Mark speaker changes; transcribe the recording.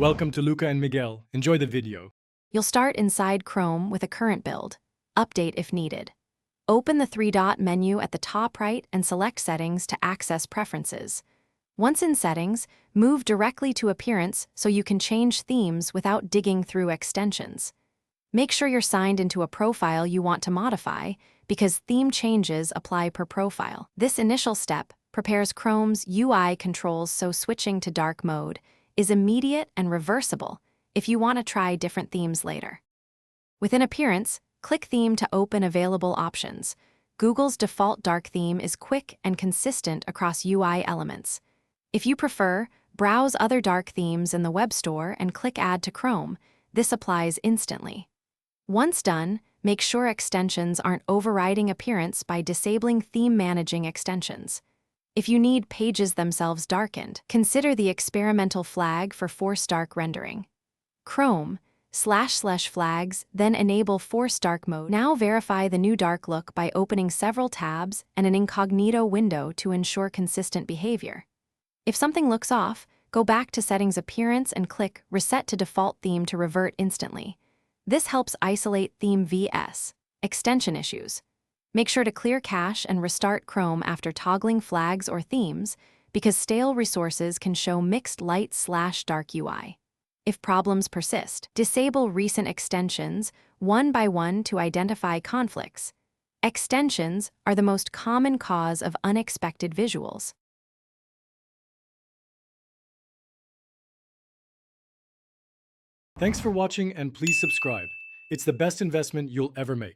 Speaker 1: Welcome to Luca and Miguel. Enjoy the video.
Speaker 2: You'll start inside Chrome with a current build. Update if needed. Open the three-dot menu at the top right and select Settings to access Preferences. Once in Settings, move directly to Appearance so you can change themes without digging through extensions. Make sure you're signed into a profile you want to modify, because theme changes apply per profile. This initial step prepares Chrome's UI controls so switching to dark mode is immediate and reversible if you want to try different themes later. Within Appearance, click Theme to open available options. Google's default dark theme is quick and consistent across UI elements. If you prefer, browse other dark themes in the web store and click Add to Chrome. This applies instantly. Once done, make sure extensions aren't overriding Appearance by disabling Theme Managing extensions. If you need pages themselves darkened, consider the experimental flag for Force Dark rendering. Chrome//flags, then enable Force Dark mode. Now verify the new dark look by opening several tabs and an incognito window to ensure consistent behavior. If something looks off, go back to Settings Appearance and click Reset to Default Theme to revert instantly. This helps isolate Theme vs. extension issues. Make sure to clear cache and restart Chrome after toggling flags or themes, because stale resources can show mixed light/dark UI. If problems persist, disable recent extensions one by one to identify conflicts. Extensions are the most common cause of unexpected visuals.
Speaker 1: Thanks for watching and please subscribe. It's the best investment you'll ever make.